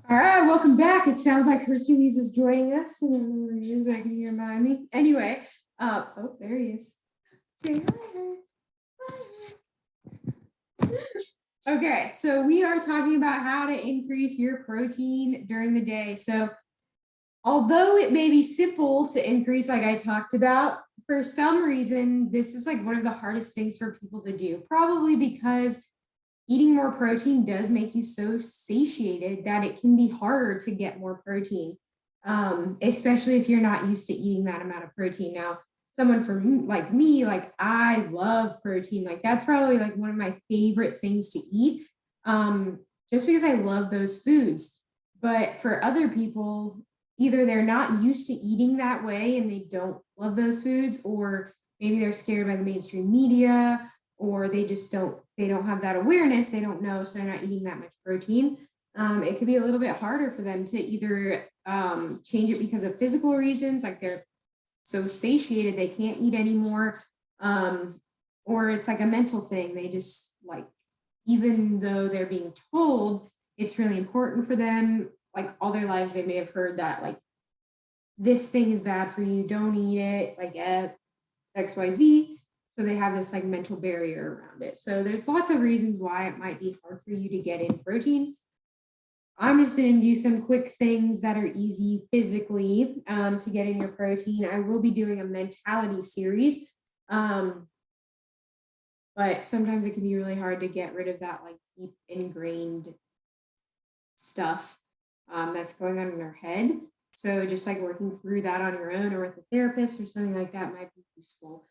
All right, welcome back. It sounds like Hercules is joining us. And he's back in here behind me. Anyway, oh, there he is. Say hi. Okay, so we are talking about how to increase your protein during the day. So, although it may be simple to increase, like I talked about, for some reason, this is like one of the hardest things for people to do, probably because eating more protein does make you so satiated that it can be harder to get more protein, especially if you're not used to eating that amount of protein. Now, someone from like me, like I love protein. Like that's probably like one of my favorite things to eat, just because I love those foods. But for other people, either they're not used to eating that way and they don't love those foods, or maybe they're scared by the mainstream media, or they don't have that awareness, they don't know, so they're not eating that much protein. It could be a little bit harder for them to either change it because of physical reasons, like they're so satiated they can't eat anymore, or it's like a mental thing. They just like, even though they're being told it's really important for them, like all their lives they may have heard that like this thing is bad for you, don't eat it, like XYZ. So they have this like mental barrier around it. So there's lots of reasons why it might be hard for you to get in protein. I'm just going to do some quick things that are easy physically to get in your protein. I will be doing a mentality series, but sometimes it can be really hard to get rid of that like deep ingrained stuff that's going on in our head. So just like working through that on your own or with a therapist or something like that might be useful.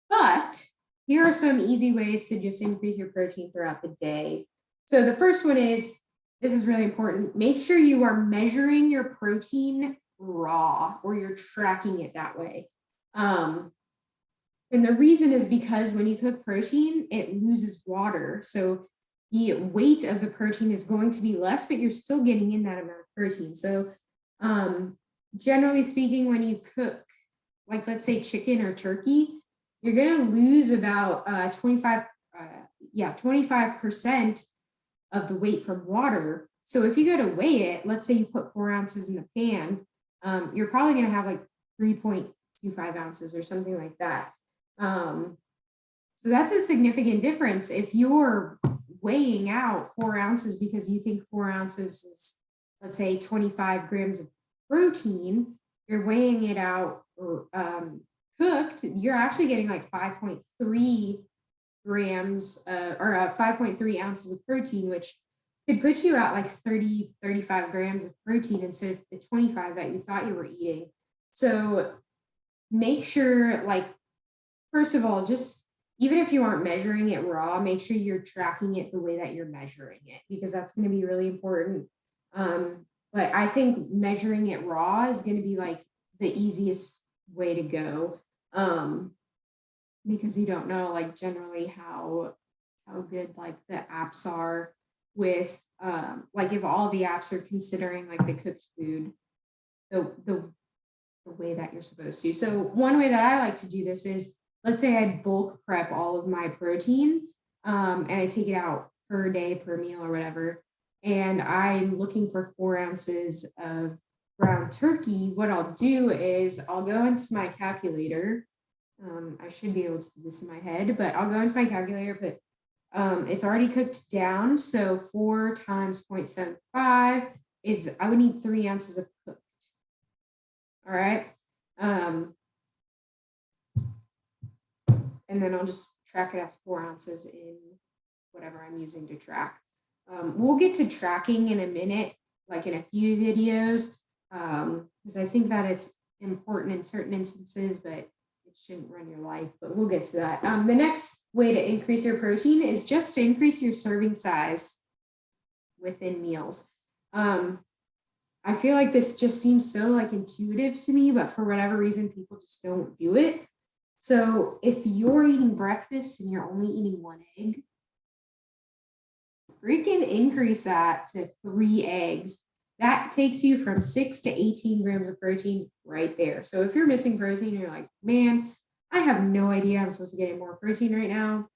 But here are some easy ways to just increase your protein throughout the day. So the first one is, this is really important. Make sure you are measuring your protein raw, or you're tracking it that way. And the reason is because when you cook protein, it loses water. So the weight of the protein is going to be less, but you're still getting in that amount of protein. So generally speaking, when you cook, like let's say chicken or turkey, you're going to lose about 25% of the weight from water. So if you go to weigh it, let's say you put 4 ounces in the pan, you're probably going to have like 3.25 ounces or something like that. So that's a significant difference. If you're weighing out 4 ounces because you think 4 ounces is, let's say, 25 grams of protein, you're weighing it out cooked, you're actually getting like 5.3 grams or 5.3 ounces of protein, which could put you at like 35 grams of protein instead of the 25 that you thought you were eating. So make sure, like, first of all, just even if you aren't measuring it raw, make sure you're tracking it the way that you're measuring it, because that's going to be really important. But I think measuring it raw is going to be like the easiest way to go, because you don't know like generally how good like the apps are with like if all the apps are considering like the cooked food the way that you're supposed to. So one way that I like to do this is, let's say I bulk prep all of my protein, and I take it out per day, per meal or whatever, and I'm looking for 4 ounces of ground turkey. What I'll do is I'll go into my calculator. I should be able to do this in my head, but I'll go into my calculator, but it's already cooked down. So 4 times 0.75 is, I would need 3 ounces of cooked. All right. And then I'll just track it as 4 ounces in whatever I'm using to track. We'll get to tracking in a minute, like in a few videos, because I think that it's important in certain instances, but it shouldn't run your life, but we'll get to that. The next way to increase your protein is just to increase your serving size within meals. I feel like this just seems so like intuitive to me, but for whatever reason, people just don't do it. So if you're eating breakfast and you're only eating 1 egg, freaking increase that to 3 eggs. That takes you from 6 to 18 grams of protein right there. So if you're missing protein, you're like, man, I have no idea I'm supposed to get more protein right now.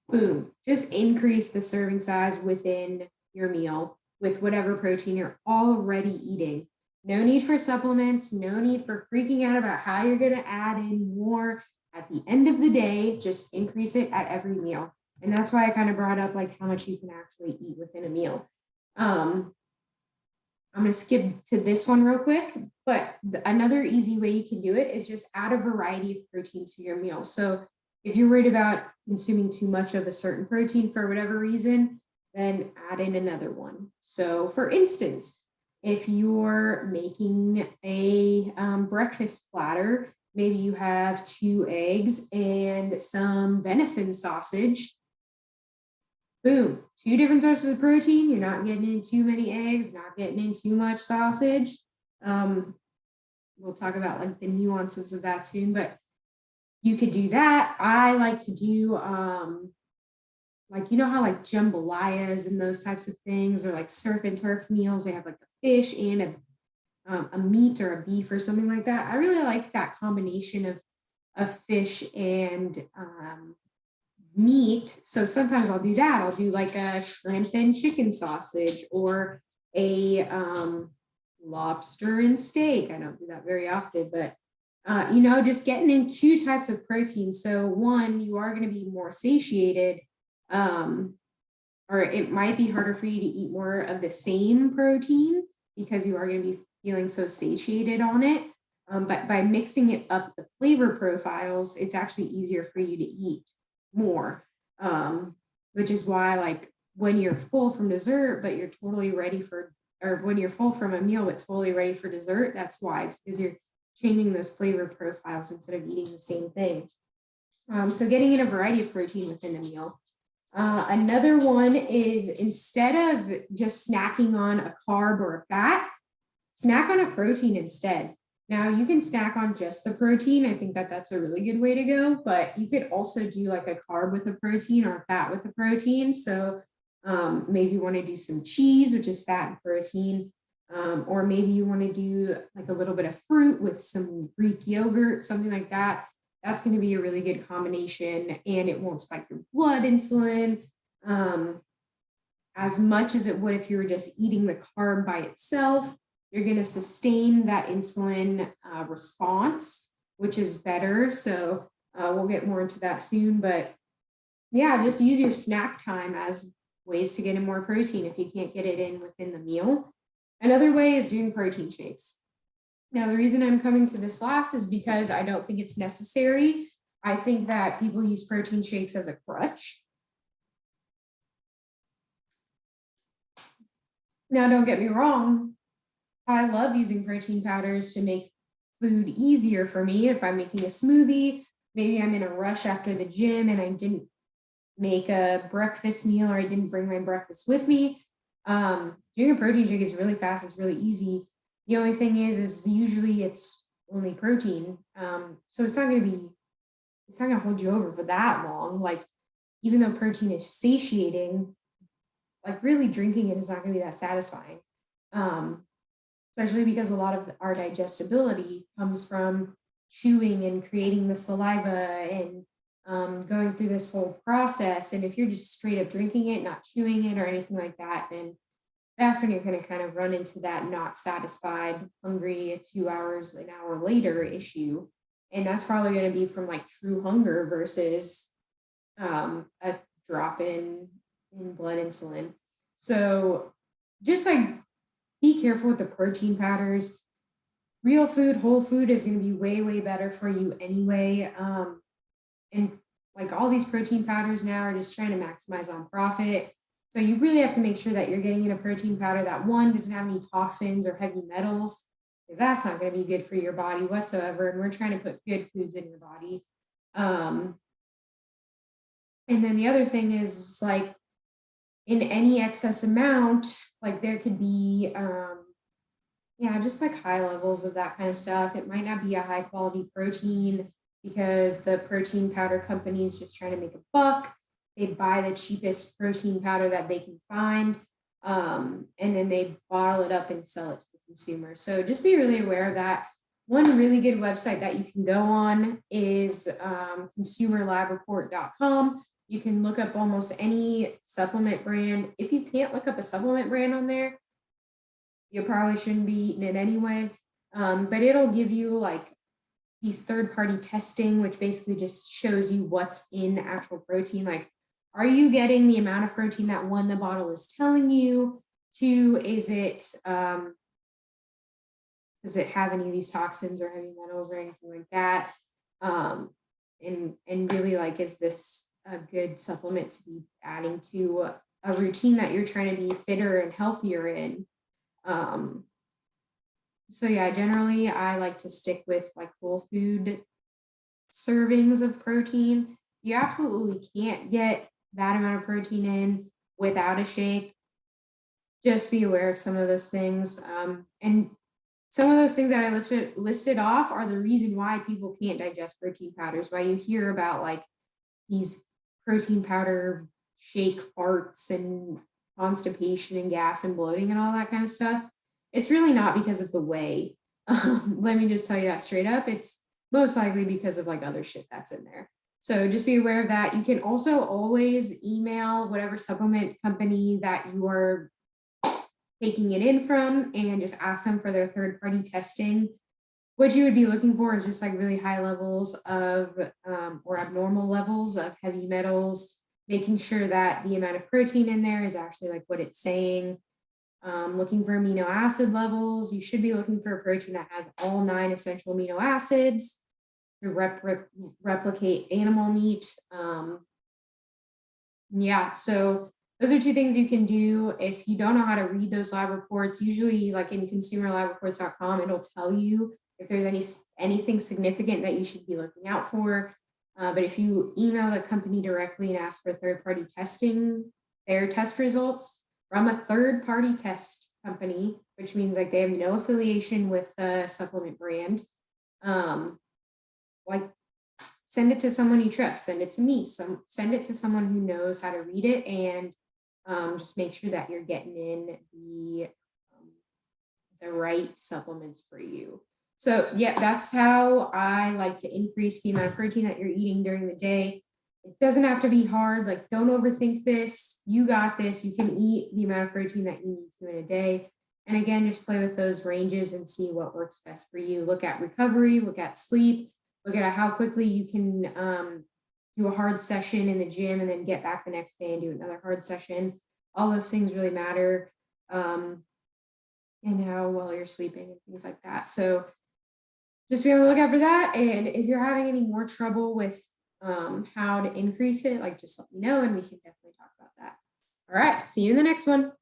Boom, just increase the serving size within your meal. with whatever protein you're already eating. No need for supplements, no need for freaking out about how you're going to add in more. At the end of the day, just increase it at every meal. And that's why I kind of brought up like how much you can actually eat within a meal. I'm going to skip to this one real quick, but another easy way you can do it is just add a variety of protein to your meal. So if you're worried about consuming too much of a certain protein for whatever reason, then add in another one. So for instance, if you're making a breakfast platter, maybe you have 2 eggs and some venison sausage. Boom, 2 different sources of protein. You're not getting in too many eggs, not getting in too much sausage. We'll talk about like the nuances of that soon, but you could do that. I like to do like, you know how like jambalayas and those types of things, or like surf and turf meals, they have like a fish and a meat or a beef or something like that. I really like that combination of fish and meat. So sometimes I'll do that. I'll do like a shrimp and chicken sausage, or a lobster and steak. I don't do that very often, but you know, just getting in 2 types of protein. So one, you are going to be more satiated, or it might be harder for you to eat more of the same protein because you are going to be feeling so satiated on it. But by mixing it up, the flavor profiles, it's actually easier for you to eat more, which is why like when you're full from dessert, but you're totally ready for, or when you're full from a meal, but totally ready for dessert, that's why, it's because you're changing those flavor profiles instead of eating the same thing. So getting in a variety of protein within the meal. Another one is, instead of just snacking on a carb or a fat, snack on a protein instead. Now you can snack on just the protein. I think that that's a really good way to go, but you could also do like a carb with a protein or a fat with a protein. So maybe you want to do some cheese, which is fat and protein. Or maybe you want to do like a little bit of fruit with some Greek yogurt, something like that. That's going to be a really good combination, and it won't spike your blood insulin as much as it would if you were just eating the carb by itself. You're going to sustain that insulin response, which is better. So we'll get more into that soon. But yeah, just use your snack time as ways to get in more protein if you can't get it in within the meal. Another way is doing protein shakes. Now, the reason I'm coming to this last is because I don't think it's necessary. I think that people use protein shakes as a crutch. Now, don't get me wrong. I love using protein powders to make food easier for me. If I'm making a smoothie, maybe I'm in a rush after the gym and I didn't make a breakfast meal, or I didn't bring my breakfast with me. Doing a protein shake is really fast. It's really easy. The only thing is usually it's only protein. So it's not going to hold you over for that long. Like, even though protein is satiating, like really drinking it is not going to be that satisfying. Especially because a lot of our digestibility comes from chewing and creating the saliva and going through this whole process. And if you're just straight up drinking it, not chewing it or anything like that, then that's when you're going to kind of run into that not satisfied, hungry 2 hours, an hour later issue. And that's probably going to be from like true hunger versus a drop in blood insulin. So just like be careful with the protein powders. Real food, whole food is going to be way, way better for you anyway. And like all these protein powders now are just trying to maximize on profit. So you really have to make sure that you're getting in a protein powder that, one, doesn't have any toxins or heavy metals, because that's not going to be good for your body whatsoever. And we're trying to put good foods in your body. And then the other thing is, like, in any excess amount, like there could be, just like high levels of that kind of stuff. It might not be a high quality protein because the protein powder company is just trying to make a buck. They buy the cheapest protein powder that they can find, and then they bottle it up and sell it to the consumer. So just be really aware of that. One really good website that you can go on is consumerlabreport.com. You can look up almost any supplement brand. If you can't look up a supplement brand on there, you probably shouldn't be eating it anyway. But it'll give you like these third-party testing, which basically just shows you what's in actual protein. Like, are you getting the amount of protein that one, the bottle is telling you? Two, does it have any of these toxins or heavy metals or anything like that? And really, like, is this a good supplement to be adding to a routine that you're trying to be fitter and healthier in? So yeah, generally I like to stick with like whole food servings of protein. You absolutely can't get that amount of protein in without a shake. Just be aware of some of those things. And some of those things that I listed off are the reason why people can't digest protein powders, why you hear about like these protein powder shake farts and constipation and gas and bloating and all that kind of stuff. It's really not because of the whey. Let me just tell you that straight up. It's most likely because of like other shit that's in there. So just be aware of that. You can also always email whatever supplement company that you are taking it in from and just ask them for their third-party testing. What you would be looking for is just like really high levels of or abnormal levels of heavy metals, making sure that the amount of protein in there is actually like what it's saying. Looking for amino acid levels. You should be looking for a protein that has all 9 essential amino acids to replicate animal meat. Yeah, so those are 2 things you can do. If you don't know how to read those lab reports, usually like in consumerlabreports.com, it'll tell you if there's anything significant that you should be looking out for. But if you email the company directly and ask for third-party testing, their test results from a third-party test company, which means like they have no affiliation with the supplement brand, like send it to someone you trust, send it to me, send it to someone who knows how to read it, and just make sure that you're getting in the right supplements for you. So yeah, that's how I like to increase the amount of protein that you're eating during the day. It doesn't have to be hard. Like, don't overthink this. You got this. You can eat the amount of protein that you need to in a day. And again, just play with those ranges and see what works best for you. Look at recovery, look at sleep, look at how quickly you can do a hard session in the gym and then get back the next day and do another hard session. All those things really matter. And how well you're sleeping and things like that. So just be on the lookout for that. And if you're having any more trouble with how to increase it, like just let me know and we can definitely talk about that. All right, see you in the next one.